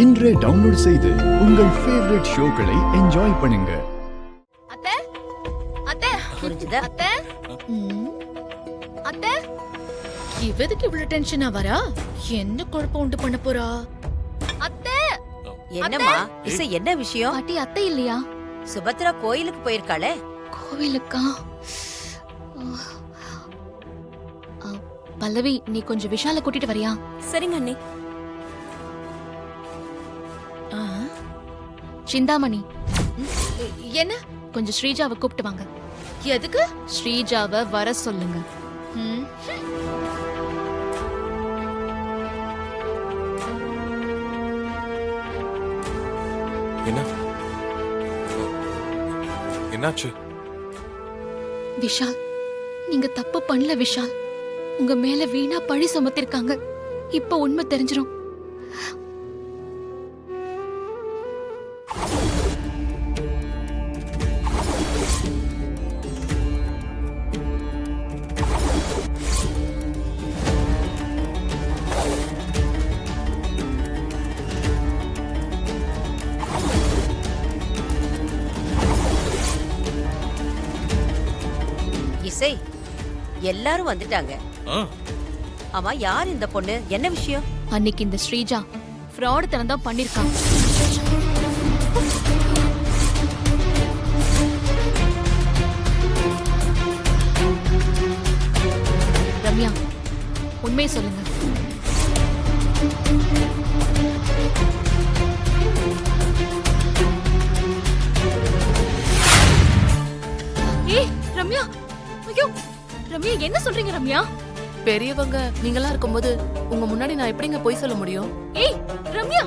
இன்றே டவுன்லோட் செய்து உங்கள் ஃபேவரட் ஷோக்களை என்ஜாய் பண்ணுங்க. அத்தை அத்தை புரிஞ்சுதா? அத்தை அத்தை இவதுக்கு இவ்வளவு டென்ஷனா வரா? என்ன குழப்பம் உண்டு பண்ண போறா? அத்தை என்னம்மா இசை, என்ன விஷயம்? பாட்டி அத்தை இல்லையா? சுபத்ரா கோயிலுக்கு போயிருக்காளே. கோவிலுக்கா? பல்லவி, நீ கொஞ்சம் விஷால கூட்டிட்டு வரியா? சரிங்க அண்ணி. சிந்தாமணி, என்ன? கொஞ்சம் ஸ்ரீஜாவை கூப்பிட்டு வாங்க. எதுக்கு? ஸ்ரீஜாவை வர சொல்லுங்க. என்னாச்சு? விஷால், நீங்க தப்பு பண்ணல விஷால். உங்க மேல வீணா பழி சுமத்திருக்காங்க. இப்ப உண்மை தெரிஞ்சிரும். இசை, எல்லாரும் வந்துட்டாங்க. ஆமா, யார் இந்த பொண்ணு? என்ன விஷயம்? அன்னைக்கு இந்த ஸ்ரீஜா ஃப்ராட் தனம் தான் பண்ணிருக்காங்க. ரம்யா, உண்மையை சொல்லுங்க. ஏய் ரம்யா, ஐயோ ரம்யா, என்ன சொல்றீங்க ரம்யா? பெரியவங்க நீங்களா இருக்கும்போது உங்க முன்னாடி நான் எப்படிங்க போய் சொல்ல முடியும்? ஏய் ரம்யா,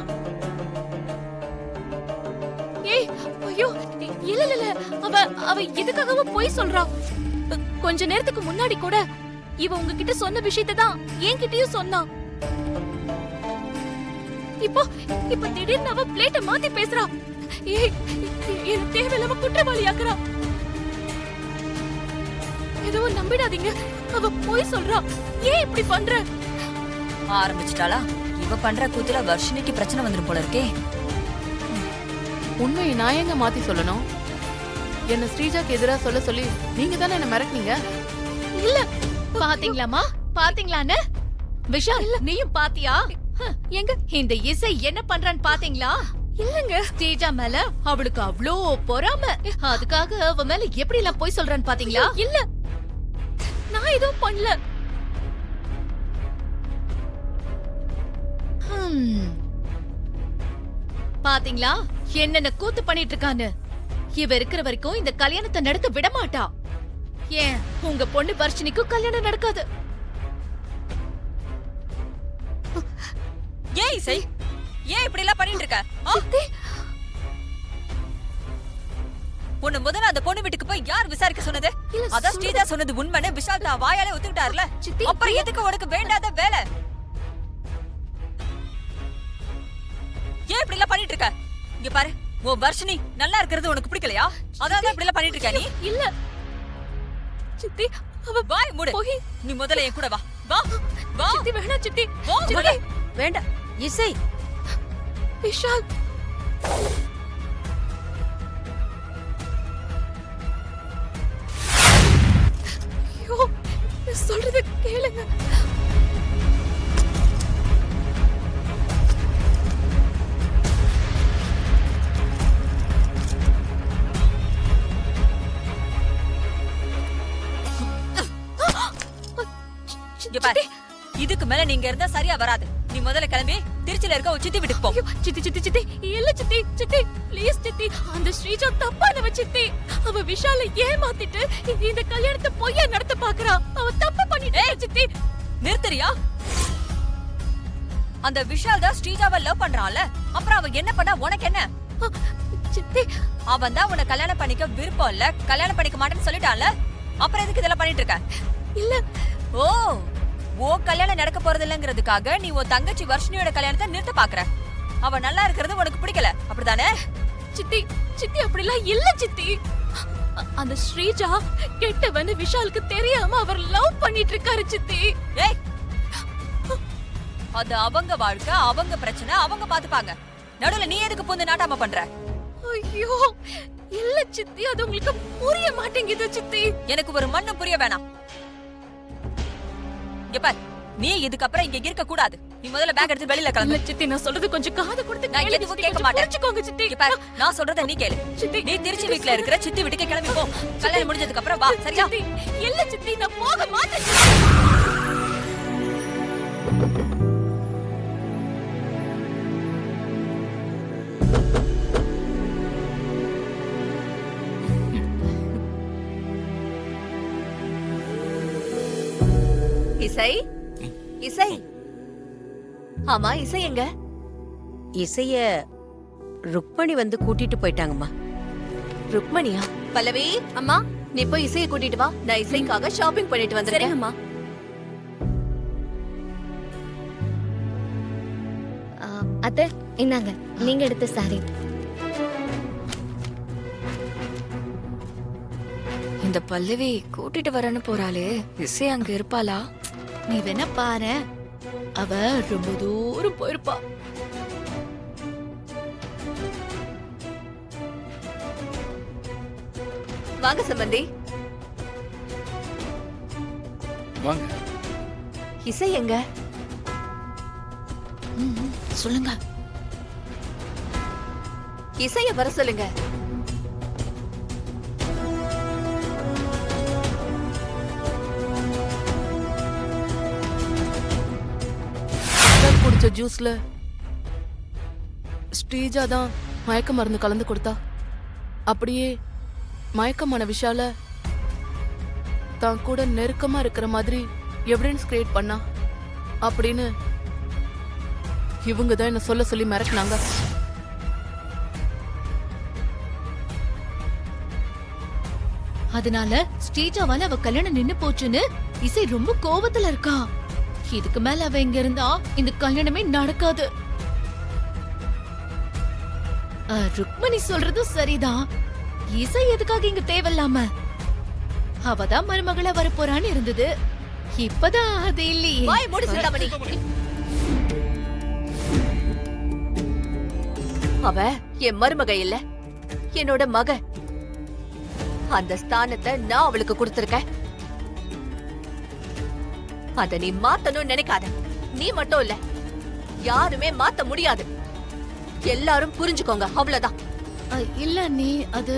ஏய் ஐயோ, இல்ல இல்ல, அவ எதுக்காகவோ போய் சொல்றா. கொஞ்ச நேரத்துக்கு முன்னாடி கூட இவ உங்ககிட்ட சொன்ன விஷயத்தை தான் என்கிட்டயும் சொன்னா. இப்போ திடீர்னு அவ பிளேட்ட மாத்தி பேசுறா. ஏய், என்ன தேவையில்லாம குற்றவாளி ஆக்குறா. எதுவும் நம்பிடாதீங்க, அவ போய் சொல்றா. ஏன் இப்படி பண்ற? ஆரம்பிச்சிட்டாளா? இவ பண்ற கூத்துல வர்ஷினிக்கு பிரச்சனை வந்துரும் போல இருக்கே. உண்மையை நான் எங்க மாத்தி சொல்லணும்? என்ன ஸ்ரீஜாக்கு எதிரா சொல்ல சொல்லி நீங்க தானே என்ன மிரட்டினீங்க. இல்ல, பாத்தீங்களாமா? பாத்தீங்களான்னு? விஷால், நீயும் பாத்தியா? எங்க இந்த இசை என்ன பண்றான்னு பாத்தீங்களா? இல்லங்க, ஸ்ரீஜா மேல அவளுக்கு அவ்ளோ பொறாம. அதுக்காக அவ மேல எப்படி எல்லாம் போய் சொல்றான்னு பாத்தீங்களா? இல்ல, நான் எதுவும் பண்ணல. பாத்தீங்களா என்னென்ன கூத்து பண்ணிட்டு இருக்கான்னு? இவ இருக்கிற வரைக்கும் இந்த கல்யாணத்தை நடக்க விட மாட்டா. ஏன் உங்க பொண்ணு வர்ஷினிக்கும் கல்யாணம் நடக்காது. ஏன் இசை, ஏன் இப்படி எல்லாம் பண்ணிட்டு இருக்க? உன்னை முதல்ல அந்த பொண்ணு வீட்டுக்கு போய் யார் விசாரிக்க சொன்னது? அதான் ஸ்ரீஜா சொன்னது உண்மைன்னு விஷால் தான் வாயாலே ஒத்துக்கிட்டாருல. அப்புறம் எதுக்கு உனக்கு வேண்டாத வேலை? ஏன் இப்படி எல்லாம் பண்ணிட்டு இருக்க? இங்க பாரு, உன் வர்ஷினி நல்லா இருக்கிறது உனக்கு பிடிக்கலையா? அதான் இப்படி எல்லாம் பண்ணிட்டு இருக்க நீ. இல்ல சித்தி, அவ வாய் மூடு. நீ முதல்ல என் கூட வா. வா வா. சித்தி வேணா சித்தி. சித்தி, வேண்டாம். இசை, விஷால், ஐயோ, சொல்றது கேளுங்க. இங்க பாரு, இதுக்கு மேல நீங்க இருந்தா சரியா வராது. நீ முதல்ல கிளம்பி திருச்சியில இருக்க ஒரு சித்தி வீட்டுக்கு போ. சித்தி சித்தி சித்தி, இல்ல சித்தி சித்தி, ப்ளீஸ் சித்தி. அந்த ஸ்ரீஜா தப்பானவ சித்தி. அவ விஷால ஏமாத்திட்டு இந்த கல்யாணத்தை பொய்யா நடத்த பாக்குறா. அவ தப்பு பண்ணிட்டே சித்தி. நிறுத்துறியா? அந்த விஷால் தான் ஸ்ரீஜாவை லவ் பண்றான்ல, அப்புறம் அவ என்ன பண்ணா உனக்கு என்ன? சித்தி, அவன் தான் உன்னை கல்யாணம் பண்ணிக்க விருப்பம் இல்ல, கல்யாணம் பண்ணிக்க மாட்டேன்னு சொல்லிட்டான்ல, அப்புறம் எதுக்கு இதெல்லாம் பண்ணிட்டு இருக்க? இல்ல, ஓ கல்யாணம் நடக்க போறது இல்லங்கிறதுக்காக நீ உன் தங்கச்சி வர்ஷினியோட கல்யாணத்தை நிறுத்த பாக்குற. அவ நல்லா இருக்கிறது உனக்கு பிடிக்கல, அப்படிதானே? சித்தி சித்தி, அப்படிலாம் இல்ல சித்தி. அந்த ஸ்ரீஜா கெட்டவன்னு விஷாலுக்கு தெரியாம அவர் லவ் பண்ணிட்டு இருக்காரு சித்தி. ஏய், அது அவங்க வாழ்க்கை, அவங்க பிரச்சனை, அவங்க பாத்துப்பாங்க. நடுவுல நீ எதுக்கு பூந்து நாட்டாம பண்ற? ஐயோ இல்ல சித்தி, அது உங்களுக்கு புரிய மாட்டேங்குது சித்தி. எனக்கு ஒரு மண்ணும் புரிய வேணாம். இங்க பார், நீ இதுக்கப்புறம் இங்க இருக்க கூடாது. நீ முதல்ல பேக் எடுத்து வெளியில இல்ல கிளம்பு. சித்தி, நான் சொல்றது கொஞ்சம் காது கொடுத்து நான் கேளுங்க எதுவும் சித்தி, கேட்க கொஞ்சம் மாட்டேன். புரிஞ்சுக்கோங்க சித்தி. இங்க பார், நான் சொல்றத நீ கேளு. சித்தி, நீ திருச்சி வீட்ல இருக்கிற சித்தி வீட்டுக்கு கிளம்பி போ. கல்யாணம் முடிஞ்சதுக்கு அப்புறம் வா, சரியா? சித்தி, இல்ல சித்தி, நான் போக மாட்டேன். இசை இசை ஆமா, இசை எங்க? இசைய ருக்மணி வந்து கூட்டிட்டு போயிட்டாங்கம்மா. ருக்மணியா? பல்லவி அம்மா, நீ போய் இசையை கூட்டிட்டு வா. நான் இசைக்காக ஷாப்பிங் பண்ணிட்டு வந்திருக்கேன். அம்மா. அத்தை, இந்தாங்க நீங்க எடுத்த சாரி. இந்த பல்லவி கூட்டிட்டு வரேன்னு போறாளே, இசை அங்க இருப்பாளா? நீ வேணா பாரு, அவ ரொம்ப தூரம் போயிருப்பா. வாங்க சம்பந்தி. வாங்க. இசை எங்க? சொல்லுங்க. இசைய வர சொல்லுங்க. குடிச்ச ஜூஸ்ல ஸ்ரீஜா தான் மயக்க மருந்து கலந்து கொடுத்தா. அப்படியே மயக்கமான விஷால தான் கூட நெருக்கமா இருக்கிற மாதிரி எவிடன்ஸ் கிரியேட் பண்ணா அப்படின்னு இவங்க தான் என்ன சொல்ல சொல்லி மிரட்டினாங்க. அதனால ஸ்ரீஜாவால அவ கல்யாணம் நின்னு போச்சுன்னு இசை ரொம்ப கோவத்துல இருக்கா. இதுக்கு மேல அவ இங்க இருந்தா இந்த கல்யாணமே நடக்காது. ருக்மணி சொல்றதும் சரிதான். இசை எதுக்காக இங்க தேவையில்லாம? அவதான் மருமகளா வரப்போறான்னு இருந்தது. இப்பதான் அது இல்லையே. வாய் மூடி சிந்தாமணி. அவ என் மருமக இல்ல, என்னோட மக. அந்த ஸ்தானத்தை நான் அவளுக்கு கொடுத்திருக்கேன். அத நீ மாத்தணும்னு நினைக்காத. நீ மட்டும் இல்ல, யாருமே மாத்த முடியாது. எல்லாரும் புரிஞ்சுக்கோங்க, அவ்வளவுதான். இல்ல நீ அது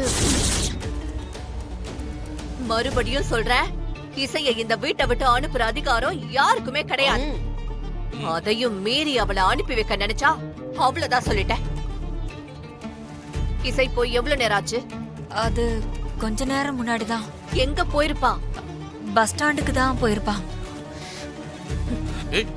மறுபடியும் சொல்றேன், இசையை இந்த வீட்டை விட்டு அனுப்புற அதிகாரம் யாருக்குமே கிடையாது. அதையும் மீறி அவளை அனுப்பி வைக்க நினைச்சா அவ்வளவுதான் சொல்லிட்டேன். இசை போய் எவ்வளவு நேரம் ஆச்சு? அது கொஞ்ச நேரம் முன்னாடிதான். எங்க போயிருப்பா? பஸ் ஸ்டாண்டுக்கு தான் போயிருப்பா. ஏய்